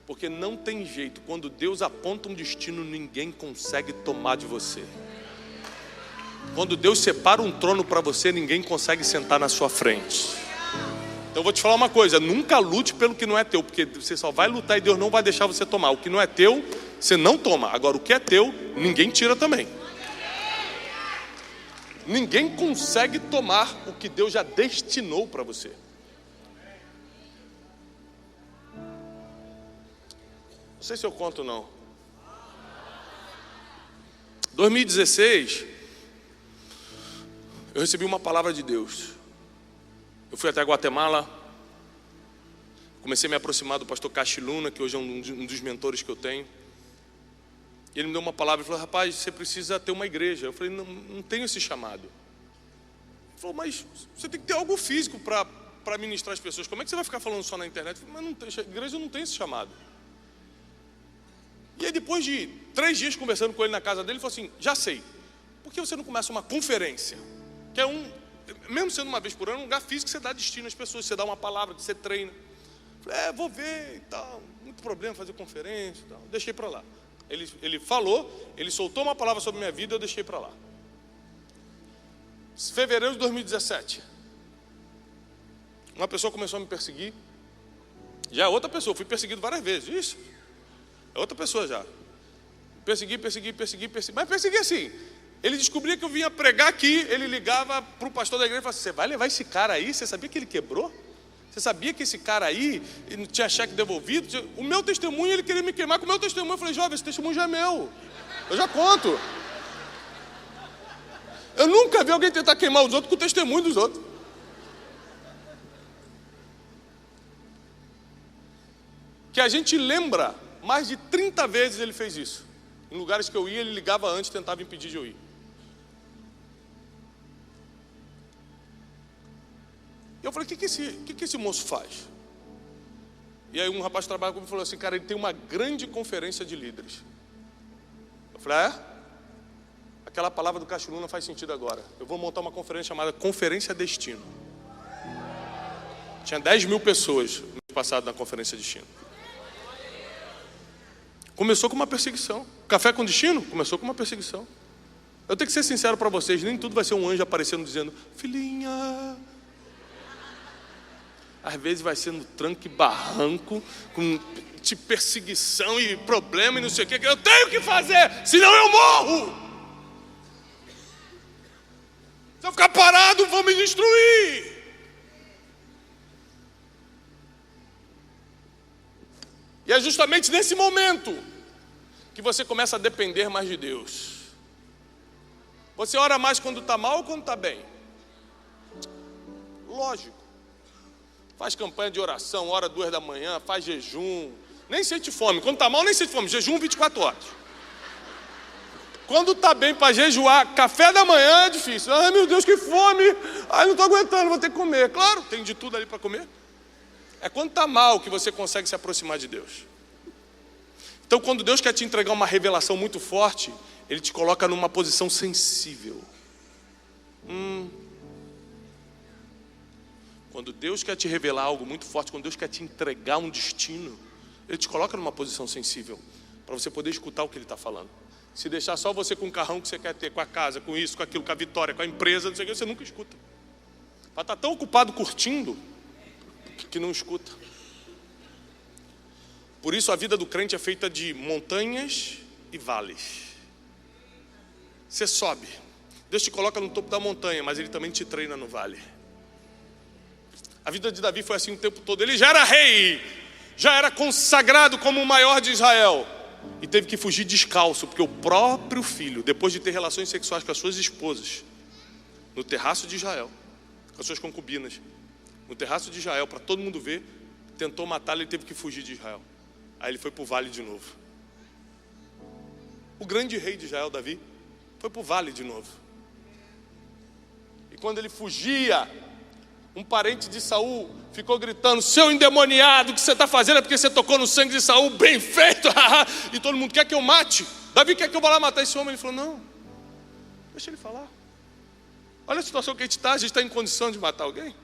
Porque não tem jeito, quando Deus aponta um destino, ninguém consegue tomar de você. Quando Deus separa um trono para você, ninguém consegue sentar na sua frente. Então eu vou te falar uma coisa: nunca lute pelo que não é teu, porque você só vai lutar e Deus não vai deixar você tomar. O que não é teu, você não toma. Agora o que é teu, ninguém tira também. Ninguém consegue tomar o que Deus já destinou para você. Não sei se eu conto ou não. 2016, eu recebi uma palavra de Deus. Eu fui até Guatemala, comecei a me aproximar do pastor Cachiluna, que hoje é um dos mentores que eu tenho. E ele me deu uma palavra e falou: rapaz, você precisa ter uma igreja. Eu falei: não tenho esse chamado. Ele falou: mas você tem que ter algo físico para ministrar as pessoas. Como é que você vai ficar falando só na internet? Eu falei: mas não tem, a igreja não tem esse chamado. E aí, depois de 3 dias conversando com ele na casa dele, ele falou assim: já sei, por que você não começa uma conferência? Que é mesmo sendo uma vez por ano, um lugar físico que você dá destino às pessoas, você dá uma palavra, que você treina. Eu falei: vou ver e tal, muito problema fazer conferência e tal. Deixei para lá. Ele falou, ele soltou uma palavra sobre a minha vida, eu deixei para lá. Fevereiro de 2017, uma pessoa começou a me perseguir. Já é outra pessoa, fui perseguido várias vezes, isso. É outra pessoa já. Persegui. Mas persegui assim. Ele descobria que eu vinha pregar aqui, ele ligava para o pastor da igreja e falava assim: você vai levar esse cara aí? Você sabia que ele quebrou? Você sabia que esse cara aí não tinha cheque devolvido? O meu testemunho, ele queria me queimar com o meu testemunho. Eu falei: jovem, esse testemunho já é meu. Eu já conto. Eu nunca vi alguém tentar queimar os outros com o testemunho dos outros. Que a gente lembra, mais de 30 vezes ele fez isso. Em lugares que eu ia, ele ligava antes e tentava impedir de eu ir. E eu falei: o que esse moço faz? E aí um rapaz que trabalha comigo falou assim: cara, ele tem uma grande conferência de líderes. Eu falei: aquela palavra do Cachiluna faz sentido agora. Eu vou montar uma conferência chamada Conferência Destino. Tinha 10 mil pessoas no mês passado na Conferência Destino. Começou com uma perseguição. Café com Destino começou com uma perseguição. Eu tenho que ser sincero para vocês: nem tudo vai ser um anjo aparecendo dizendo: filhinha. Às vezes vai ser no tranco e barranco, com perseguição e problema e não sei o que. Eu tenho que fazer, senão eu morro. Se eu ficar parado, vão me destruir. E é justamente nesse momento que você começa a depender mais de Deus. Você ora mais quando está mal ou quando está bem? Lógico. Faz campanha de oração, ora 2 da manhã, faz jejum. Nem sente fome. Quando está mal, nem sente fome. Jejum 24 horas. Quando está bem para jejuar, café da manhã é difícil. Ai, meu Deus, que fome. Ai, não estou aguentando, vou ter que comer. Claro, tem de tudo ali para comer. É quando está mal que você consegue se aproximar de Deus. Então, quando Deus quer te entregar uma revelação muito forte, Ele te coloca numa posição sensível. Quando Deus quer te revelar algo muito forte, quando Deus quer te entregar um destino, Ele te coloca numa posição sensível, para você poder escutar o que Ele está falando. Se deixar só você com o carrão que você quer ter, com a casa, com isso, com aquilo, com a vitória, com a empresa, não sei o que, você nunca escuta. Vai estar tão ocupado curtindo, que não escuta. Por isso a vida do crente é feita de montanhas e vales. Você sobe, Deus te coloca no topo da montanha, mas Ele também te treina no vale. A vida de Davi foi assim o tempo todo. Ele já era rei, já era consagrado como o maior de Israel, e teve que fugir descalço, porque o próprio filho, depois de ter relações sexuais com as suas esposas, no terraço de Israel, com as suas concubinas, no terraço de Israel, para todo mundo ver, tentou matá-lo e ele teve que fugir de Israel. Aí ele foi para o vale de novo. O grande rei de Israel, Davi, foi para o vale de novo. E quando ele fugia, um parente de Saul ficou gritando: seu endemoniado, o que você está fazendo é porque você tocou no sangue de Saul, bem feito. E todo mundo quer que eu mate. Davi quer que eu vá lá matar esse homem. Ele falou: não, deixa ele falar. Olha a situação que a gente está em condição de matar alguém.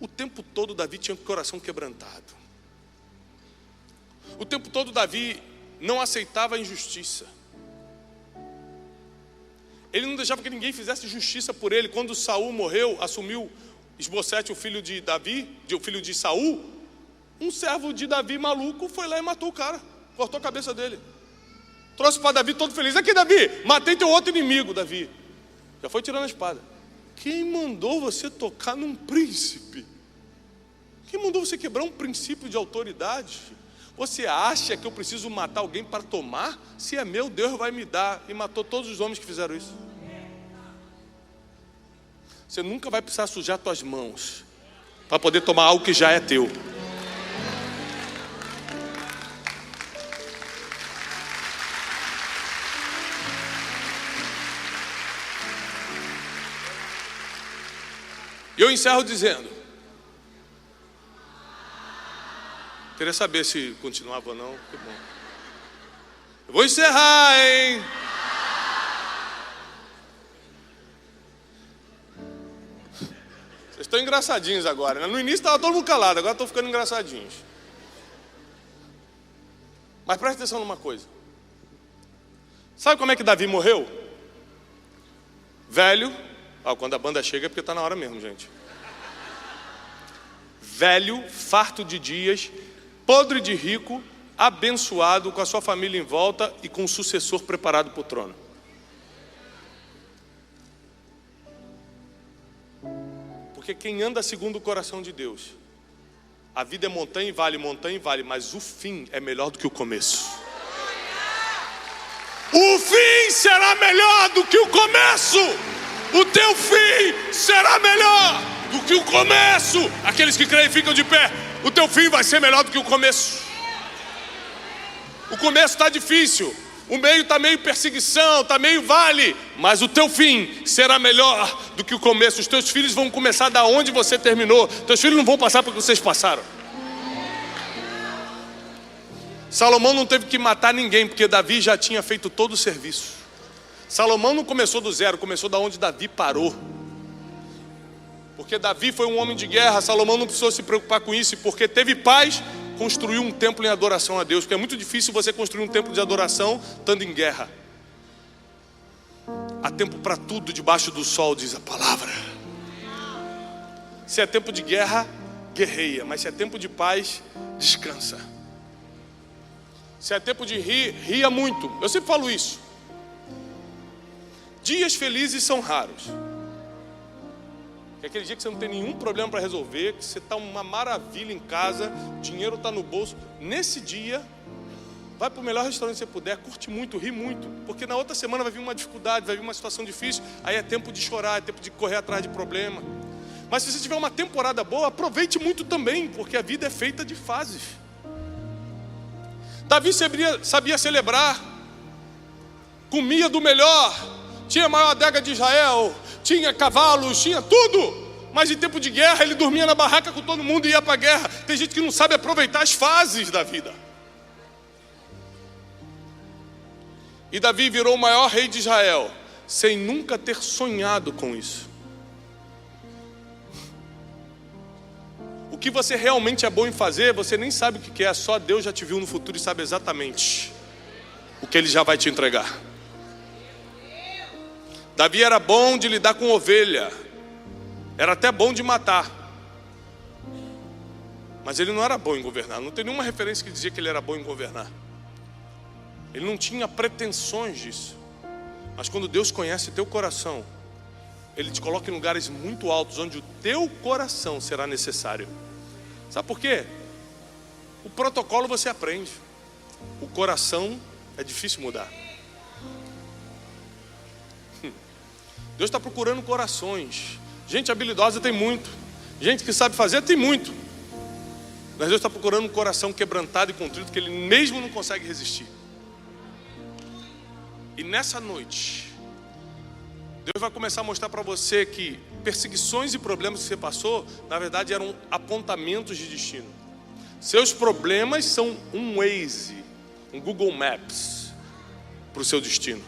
O tempo todo Davi tinha o coração quebrantado. O tempo todo Davi não aceitava a injustiça. Ele não deixava que ninguém fizesse justiça por ele. Quando Saul morreu, assumiu Isbosete, o filho de Davi, o filho de Saul, um servo de Davi maluco foi lá e matou o cara, cortou a cabeça dele. Trouxe para Davi todo feliz: aqui, Davi, matei teu outro inimigo. Davi já foi tirando a espada. Quem mandou você tocar num príncipe? Quem mandou você quebrar um princípio de autoridade? Você acha que eu preciso matar alguém para tomar? Se é meu, Deus vai me dar. E matou todos os homens que fizeram isso. Você nunca vai precisar sujar suas mãos para poder tomar algo que já é teu. E eu encerro dizendo: queria saber se continuava ou não. Que bom. Eu vou encerrar, hein? Vocês estão engraçadinhos agora, né? No início estava todo mundo calado, agora estão ficando engraçadinhos. Mas presta atenção numa coisa. Sabe como é que Davi morreu? Velho. Quando a banda chega é porque está na hora mesmo, gente. Velho, farto de dias, podre de rico, abençoado, com a sua família em volta e com um sucessor preparado para o trono. Porque quem anda segundo o coração de Deus, a vida é montanha e vale, mas o fim é melhor do que o começo. O fim será melhor do que o começo. O teu fim será melhor do que o começo. Aqueles que creem ficam de pé. O teu fim vai ser melhor do que o começo. O começo está difícil, o meio está meio perseguição, está meio vale, mas o teu fim será melhor do que o começo. Os teus filhos vão começar da onde você terminou. Teus filhos não vão passar porque vocês passaram. Salomão não teve que matar ninguém, porque Davi já tinha feito todo o serviço. Salomão não começou do zero, começou da onde Davi parou. Porque Davi foi um homem de guerra, Salomão não precisou se preocupar com isso, e porque teve paz, construiu um templo em adoração a Deus. Porque é muito difícil você construir um templo de adoração estando em guerra. Há tempo para tudo debaixo do sol, diz a palavra. Se é tempo de guerra, guerreia. Mas se é tempo de paz, descansa. Se é tempo de rir, ria muito. Eu sempre falo isso. Dias felizes são raros. É aquele dia que você não tem nenhum problema para resolver, que você está uma maravilha em casa, dinheiro está no bolso. Nesse dia, Vai para o melhor restaurante que você puder, curte muito, ri muito, porque na outra semana vai vir uma dificuldade, vai vir uma situação difícil, aí é tempo de chorar, é tempo de correr atrás de problema. Mas se você tiver uma temporada boa, aproveite muito também, porque a vida é feita de fases. Davi sabia celebrar, comia do melhor, tinha a maior adega de Israel, tinha cavalos, tinha tudo. Mas em tempo de guerra ele dormia na barraca com todo mundo e ia para a guerra. Tem gente que não sabe aproveitar as fases da vida. E Davi virou o maior rei de Israel, sem nunca ter sonhado com isso. O que você realmente é bom em fazer, você nem sabe o que é, só Deus já te viu no futuro e sabe exatamente o que Ele já vai te entregar. Davi era bom de lidar com ovelha, era até bom de matar, mas ele não era bom em governar. Não tem nenhuma referência que dizia que ele era bom em governar. Ele não tinha pretensões disso. Mas quando Deus conhece teu coração, Ele te coloca em lugares muito altos, onde o teu coração será necessário. Sabe por quê? O protocolo você aprende, o coração é difícil mudar. Deus está procurando corações. Gente habilidosa tem muito, gente que sabe fazer tem muito, mas Deus está procurando um coração quebrantado e contrito, que Ele mesmo não consegue resistir. E nessa noite, Deus vai começar a mostrar para você que perseguições e problemas que você passou, na verdade eram apontamentos de destino. Seus problemas são um Waze, um Google Maps para o seu destino.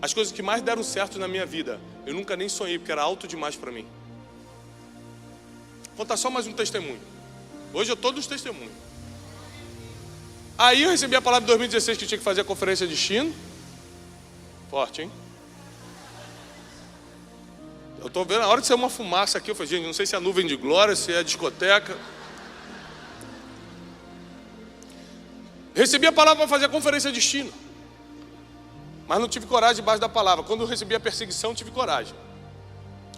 As coisas que mais deram certo na minha vida, eu nunca nem sonhei, porque era alto demais para mim. Vou contar só mais um testemunho. Hoje eu todos os testemunhos. Aí eu recebi a palavra em 2016 que eu tinha que fazer a conferência de destino. Forte, hein? Eu estou vendo a hora de sair uma fumaça aqui. Eu falei, gente, não sei se é a nuvem de glória, se é a discoteca. Recebi a palavra para fazer a conferência de destino, mas não tive coragem debaixo da palavra. Quando eu recebi a perseguição, tive coragem.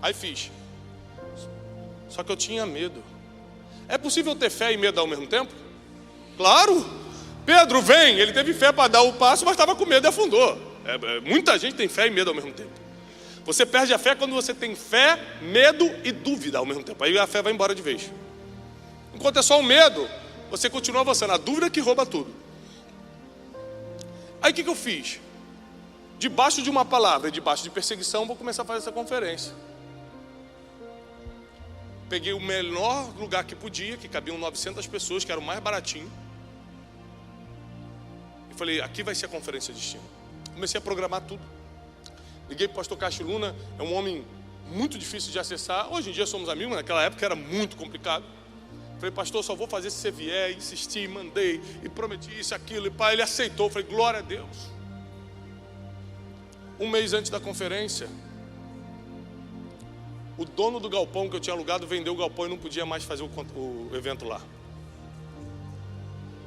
Aí fiz. Só que eu tinha medo. É possível ter fé e medo ao mesmo tempo? Claro! Pedro vem, ele teve fé para dar o passo, mas estava com medo e afundou. Muita gente tem fé e medo ao mesmo tempo. Você perde a fé quando você tem fé, medo e dúvida ao mesmo tempo. Aí a fé vai embora de vez. Enquanto é só o medo, você continua avançando. A dúvida que rouba tudo. Aí o que eu fiz? Debaixo de uma palavra e debaixo de perseguição, vou começar a fazer essa conferência. Peguei o melhor lugar que podia, que cabiam 900 pessoas, que era o mais baratinho. E falei, aqui vai ser a conferência de destino. Comecei a programar tudo. Liguei para o pastor Cássio Luna, é um homem muito difícil de acessar. Hoje em dia somos amigos, mas naquela época era muito complicado. Falei, pastor, só vou fazer se você vier. Insisti, mandei, e prometi isso, aquilo, e pá, ele aceitou. Falei, glória a Deus. Um mês antes da conferência, o dono do galpão que eu tinha alugado vendeu o galpão e não podia mais fazer o evento lá.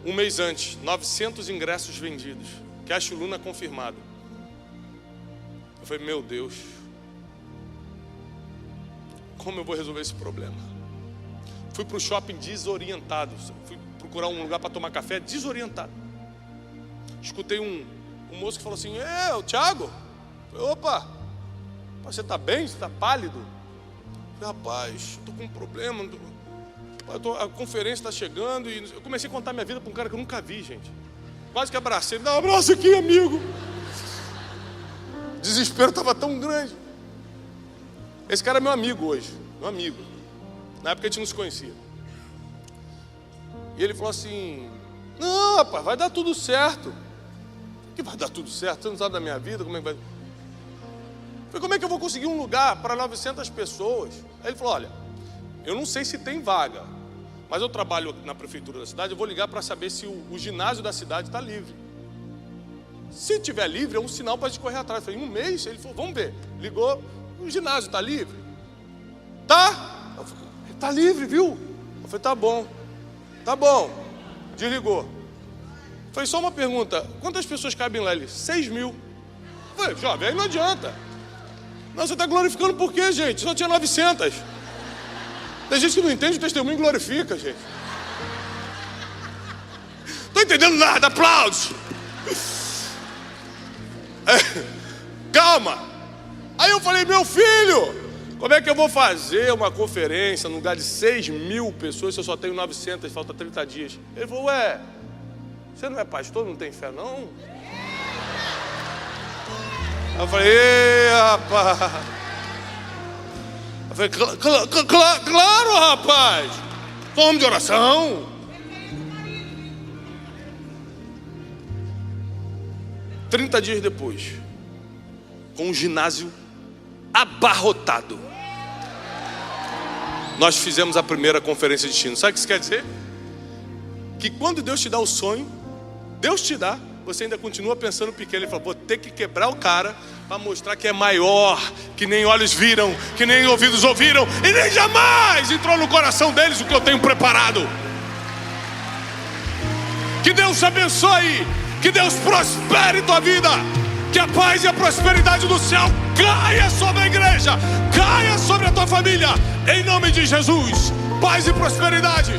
Um mês antes, 900 ingressos vendidos. Cássio Luna confirmado. Eu falei, meu Deus, como eu vou resolver esse problema? Fui para o shopping desorientado. Fui procurar um lugar para tomar café desorientado. Escutei um moço que falou assim, o Thiago? Falei, opa, você está bem? Você está pálido? Falei, rapaz, estou com um problema. A conferência está chegando. E eu comecei a contar minha vida para um cara que eu nunca vi, gente. Quase que abracei. Me dá um abraço aqui, amigo. O desespero estava tão grande. Esse cara é meu amigo hoje. Meu amigo. Na época a gente não se conhecia. E ele falou assim, não, rapaz, vai dar tudo certo. Que vai dar tudo certo? Você não sabe da minha vida? Como é que vai? Eu falei, como é que eu vou conseguir um lugar para 900 pessoas? Aí ele falou, olha, eu não sei se tem vaga, mas eu trabalho na prefeitura da cidade, eu vou ligar para saber se o ginásio da cidade está livre. Se tiver livre, é um sinal para a gente correr atrás. Eu falei, um mês? Ele falou, vamos ver. Ligou, o ginásio está livre? Tá? Eu falei, está livre, viu? Eu falei, tá bom. Tá bom. Desligou. Eu falei, só uma pergunta, quantas pessoas cabem lá? Ele, 6.000. Eu falei, jovem, aí não adianta. Não, você está glorificando por quê, gente? Só tinha 900. Tem gente que não entende, o testemunho glorifica, gente. estou entendendo nada, aplausos. Calma. Aí eu falei, meu filho, como é que eu vou fazer uma conferência no lugar de 6.000 pessoas se eu só tenho 900, falta 30 dias? Ele falou, ué, você não é pastor, não tem fé não? Eu falei, ei, rapaz. Eu falei, claro, rapaz. Sou homem de oração. 30 dias depois, com um ginásio abarrotado, nós fizemos a primeira conferência de destino. Sabe o que isso quer dizer? Que quando Deus te dá o sonho, Deus te dá, você ainda continua pensando pequeno. Ele fala, vou ter que quebrar o cara para mostrar que é maior, que nem olhos viram, que nem ouvidos ouviram, e nem jamais entrou no coração deles o que eu tenho preparado. Que Deus te abençoe, que Deus prospere tua vida, que a paz e a prosperidade do céu caia sobre a igreja, caia sobre a tua família, em nome de Jesus. Paz e prosperidade.